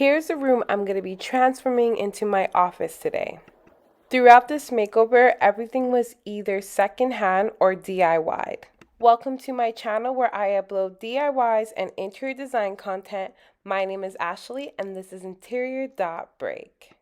Here's the room I'm going to be transforming into my office today. Throughout this makeover, everything was either secondhand or DIY'd. Welcome to my channel where I upload DIYs and interior design content. My name is Ashley and this is Interior.Break.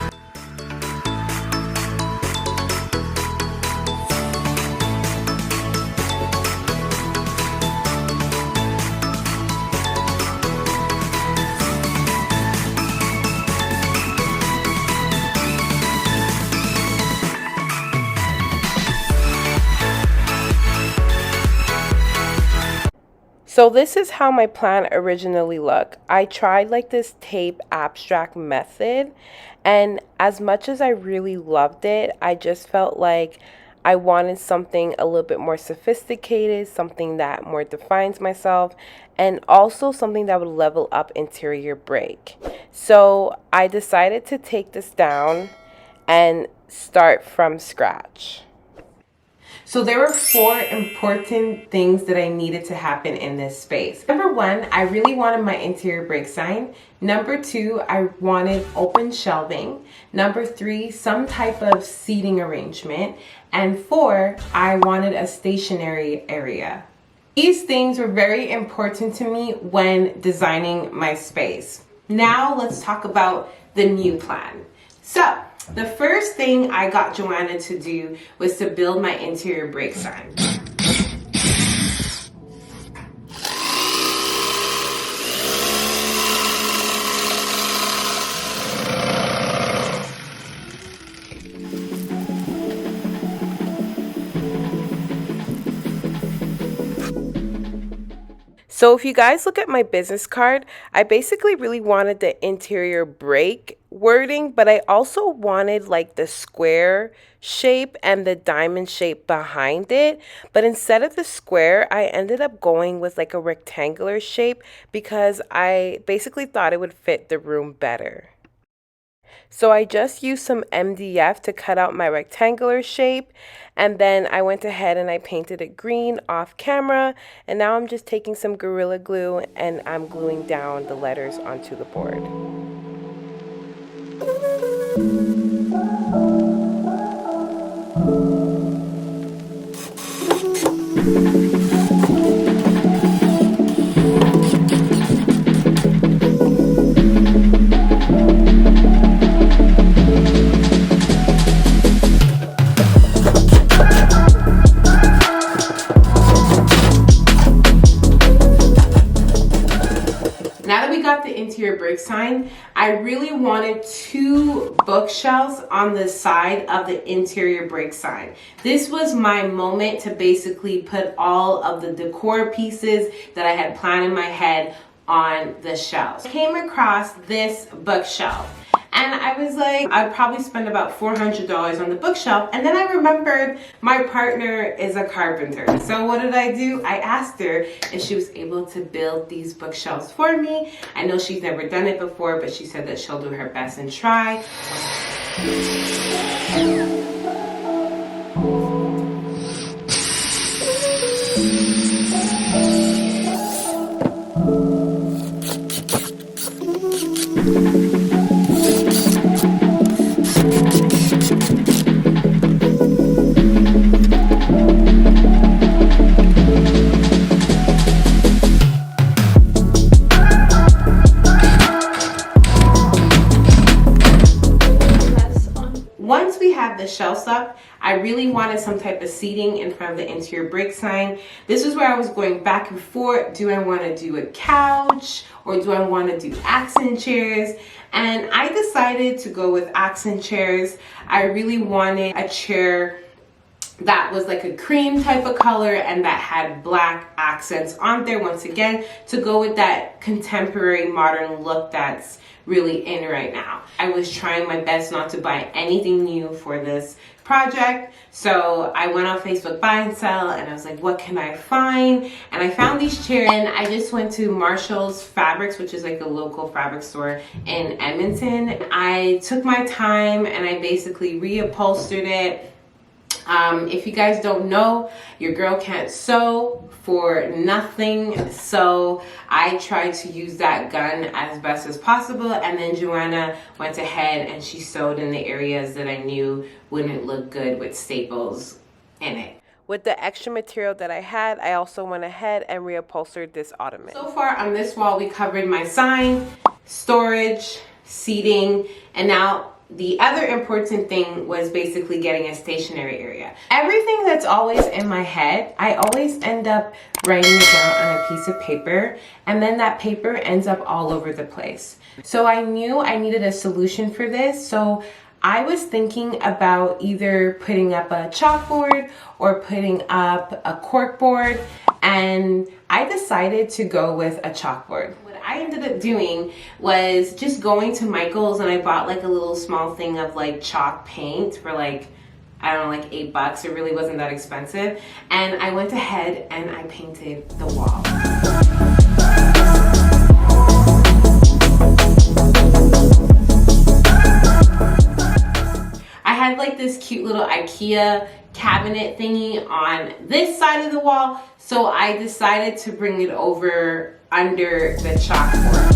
So this is how my plan originally looked. I tried like this tape abstract method, and as much as I really loved it, I just felt like I wanted something a little bit more sophisticated, something that more defines myself, and also something that would level up Interior Break. So I decided to take this down and start from scratch. So there were 4 important things that I needed to happen in this space. Number 1, I really wanted my Interior Break sign. Number 2, I wanted open shelving. Number 3, some type of seating arrangement. And 4, I wanted a stationary area. These things were very important to me when designing my space. Now let's talk about the new plan. So the first thing I got Johanna to do was to build my Interior Break sign. So if you guys look at my business card, I basically really wanted the Interior Break wording, but I also wanted like the square shape and the diamond shape behind it. But instead of the square, I ended up going with like a rectangular shape because I basically thought it would fit the room better. So I just used some MDF to cut out my rectangular shape, and then I went ahead and I painted it green off camera, and now I'm just taking some Gorilla Glue and I'm gluing down the letters onto the board. Now that we got the Interior Break sign, I really wanted 2 bookshelves on the side of the Interior Break sign. This was my moment to basically put all of the decor pieces that I had planned in my head on the shelves. I came across this bookshelf. And I was like, I'd probably spend about $400 on the bookshelf. And then I remembered my partner is a carpenter. So what did I do? I asked her if she was able to build these bookshelves for me. I know she's never done it before, but she said that she'll do her best and try. Once we had the shelves up, I really wanted some type of seating in front of the Interior Break sign. This is where I was going back and forth. Do I want to do a couch or do I want to do accent chairs? And I decided to go with accent chairs. I really wanted a chair that was like a cream type of color and that had black accents on there, once again, to go with that contemporary modern look that's really in right now. I was trying my best not to buy anything new for this project, so I went on Facebook Buy and Sell and I was like, what can I find? And I found these chairs, and I just went to Marshall's Fabrics, which is like a local fabric store in Edmonton. I took my time and I basically reupholstered it. If you guys don't know, your girl can't sew for nothing, so I tried to use that gun as best as possible, and then Joanna went ahead and she sewed in the areas that I knew wouldn't look good with staples in it. With the extra material that I had, I also went ahead and reupholstered this ottoman. So far on this wall, we covered my sign, storage, seating, and now the other important thing was basically getting a stationary area. Everything that's always in my head, I always end up writing it down on a piece of paper, and then that paper ends up all over the place. So I knew I needed a solution for this, so I was thinking about either putting up a chalkboard or putting up a corkboard, and I decided to go with a chalkboard. What I ended up doing was just going to Michael's, and I bought like a little small thing of like chalk paint for like, I don't know, like $8. It really wasn't that expensive. And I went ahead and I painted the wall. I had like this cute little IKEA cabinet thingy on this side of the wall, so I decided to bring it over under the chalkboard.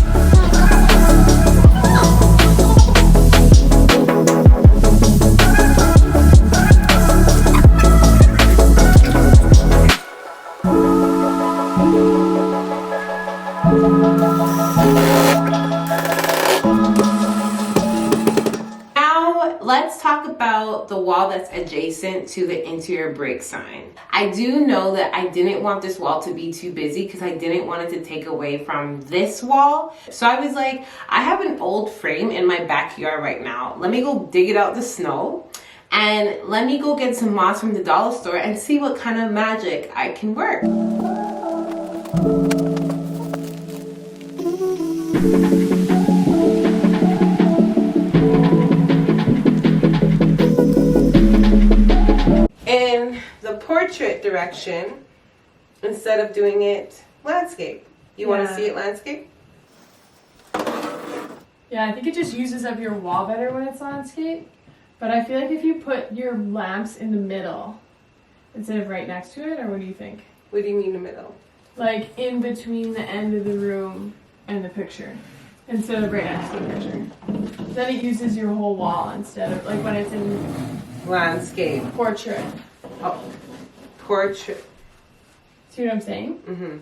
Let's talk about the wall that's adjacent to the interior break sign. I do know that I didn't want this wall to be too busy because I didn't want it to take away from this wall. So I was like, I have an old frame in my backyard right now. Let me go dig it out the snow and let me go get some moss from the dollar store and see what kind of magic I can work. In the portrait direction, instead of doing it landscape. You want to see it landscape? Yeah, I think it just uses up your wall better when it's landscape. But I feel like if you put your lamps in the middle instead of right next to it, or what do you think? What do you mean the middle? Like in between the end of the room and the picture, instead of right next to the picture. Then it uses your whole wall instead of like when it's in landscape. Portrait. Oh, portrait. See what I'm saying? Mm-hmm.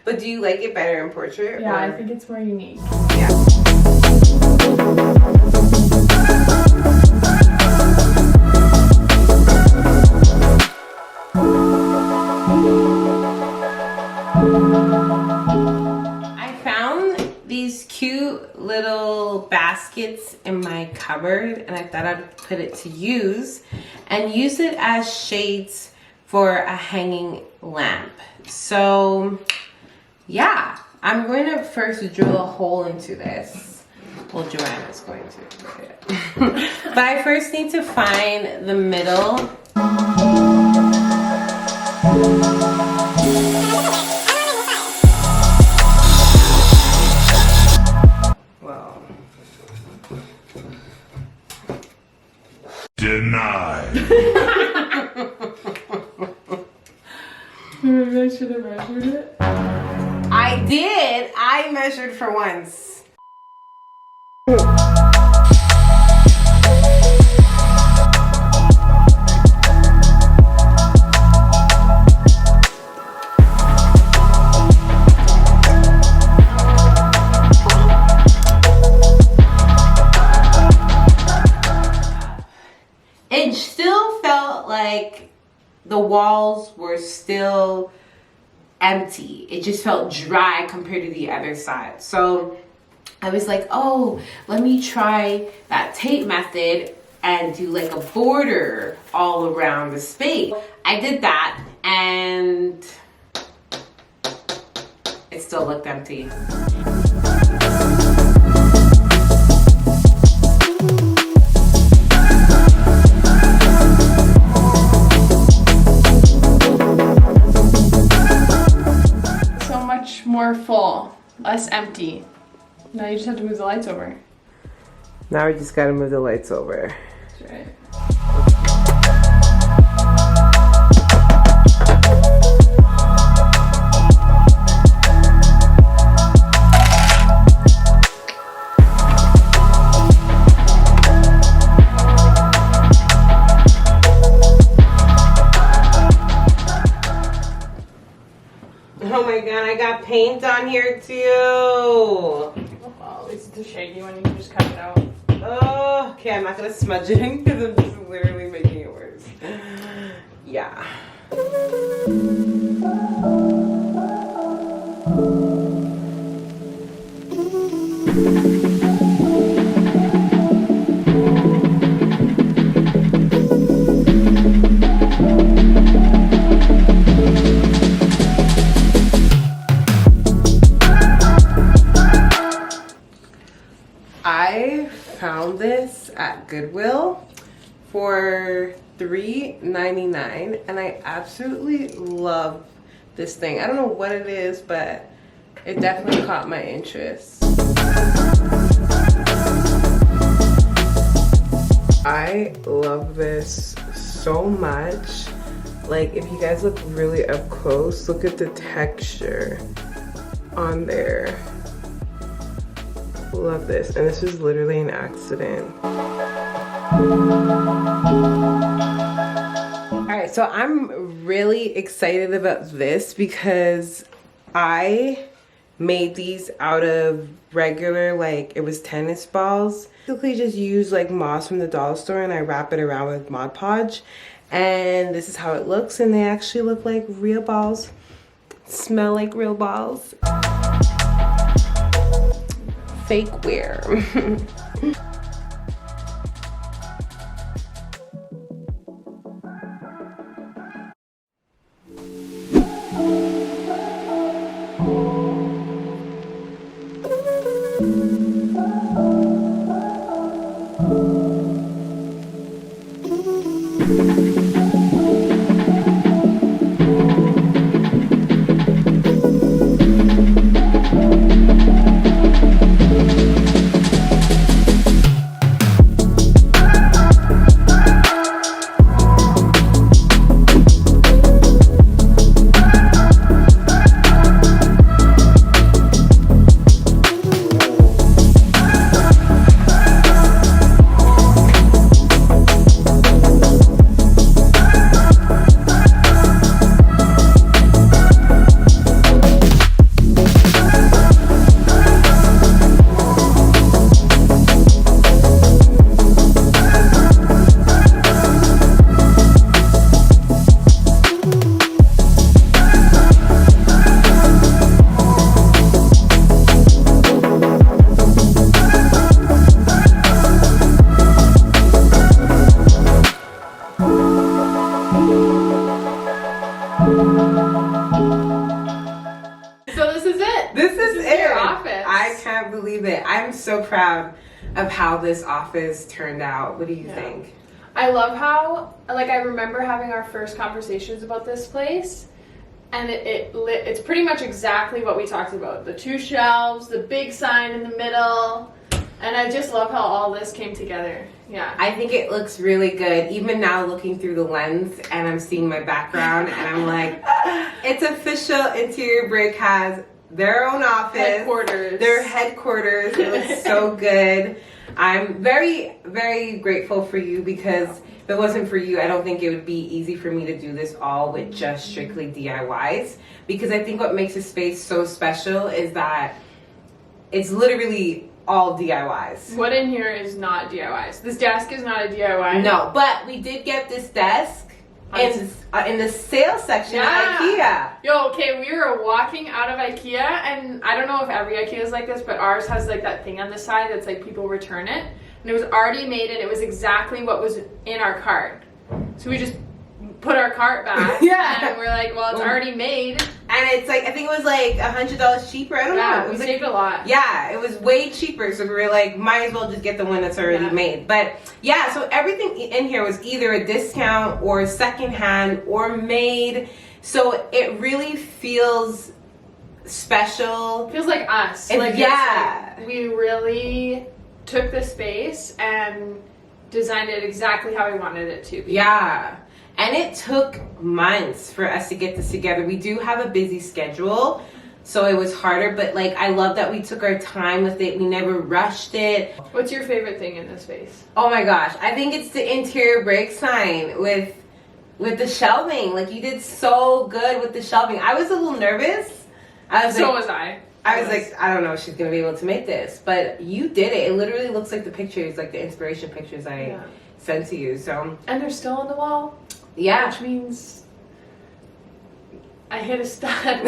But do you like it better in portrait? Yeah, I think it's more unique. Yeah. I found these cute little baskets in my cupboard, and I thought I'd put it to use and use it as shades for a hanging lamp. So yeah, I'm going to first drill a hole into this. Well, Joanna's going to. But I first need to find the middle. Well. Denied. Maybe I should have measured it. I did. I measured for once. It still felt like the walls were still empty. It just felt dry compared to the other side. So I was like, oh, let me try that tape method and do like a border all around the space. I did that and it still looked empty. More full, less empty. Now you just have to move the lights over. Now we just gotta move the lights over. That's right. paint on here too. Oh, well, at least it's a shaggy one. You can just cut it out. Oh, okay. I'm not gonna smudge it in because I'm just literally making it worse. Yeah. I found this at Goodwill for $3.99 and I absolutely love this thing. I don't know what it is, but it definitely caught my interest. I love this so much. Like, if you guys look really up close, look at the texture on there. Love this, and this is literally an accident. Alright, so I'm really excited about this because I made these out of regular, like, it was tennis balls. Basically just use like moss from the dollar store and I wrap it around with Mod Podge. And this is how it looks, and they actually look like real balls. Smell like real balls. Fake wear. So this is it. This is it. Your office. I can't believe it. I'm so proud of how this office turned out. What do you think? I love how, like, I remember having our first conversations about this place, and it's pretty much exactly what we talked about. The 2 shelves, the big sign in the middle, and I just love how all this came together. Yeah. I think it looks really good. Even now looking through the lens and I'm seeing my background and I'm like, it's official. Interior Break has their own office. Headquarters. Their headquarters. It looks so good. I'm very, very grateful for you because if it wasn't for you, I don't think it would be easy for me to do this all with just strictly DIYs. Because I think what makes a space so special is that it's literally all DIYs. What in here is not DIYs? This desk is not a DIY. No, but we did get this desk in the sales section at IKEA. Yo, okay, we were walking out of IKEA, and I don't know if every IKEA is like this, but ours has like that thing on the side that's like people return it, and it was already made, and it was exactly what was in our cart. So we just put our cart back, and we're like, well, it's already made. And it's like, I think it was like $100 cheaper. I don't know. It was we saved a lot. Yeah, it was way cheaper. So we were like, might as well just get the one that's already made. But yeah, so everything in here was either a discount or secondhand or made. So it really feels special. Feels like us. And like, yeah. It's like we really took the space and designed it exactly how we wanted it to be. Yeah. And it took months for us to get this together. We do have a busy schedule, so it was harder, but like I love that we took our time with it. We never rushed it. What's your favorite thing in this space? Oh my gosh, I think it's the interior break sign with the shelving. Like, you did so good with the shelving. I was a little nervous I was So like, was I. I was like, I don't know if she's gonna be able to make this, but you did it. It literally looks like the pictures, like the inspiration pictures I sent to you. So, and they're still on the wall. Yeah, which means I hit a stud.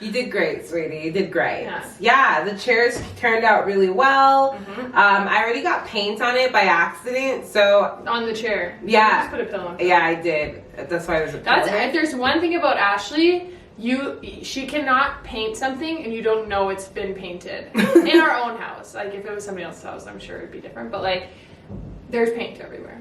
you did great, sweetie. You did great. Yeah, the chairs turned out really well. I already got paint on it by accident, so on the chair. Yeah, you just put a pillow on. Yeah, I did. That's why there's a pillow. If there's one thing about Ashley. She cannot paint something and you don't know it's been painted in our own house. Like if it was somebody else's house, I'm sure it'd be different. But like, there's paint everywhere.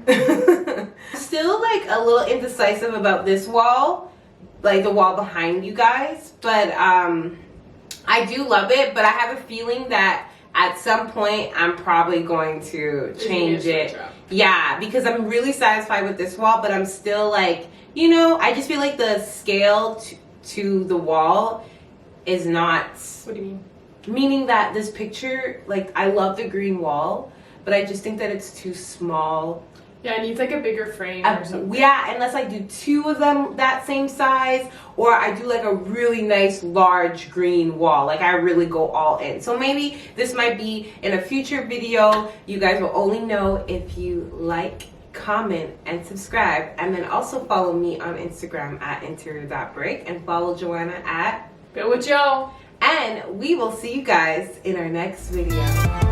Still like a little indecisive about this wall, like the wall behind you guys. But I do love it. But I have a feeling that at some point I'm probably going to change it. Yeah, because I'm really satisfied with this wall, but I'm still like, you know, I just feel like the scale to the wall is not. What do you mean? Meaning that this picture, like, I love the green wall, but I just think that it's too small. Yeah, it needs like a bigger frame or something. Yeah, unless I do two of them that same size, or I do like a really nice large green wall. Like I really go all in. So maybe this might be in a future video. You guys will only know if you like, comment, and subscribe. And then also follow me on Instagram at interior.break and follow Joanna at Build with Joe. And we will see you guys in our next video.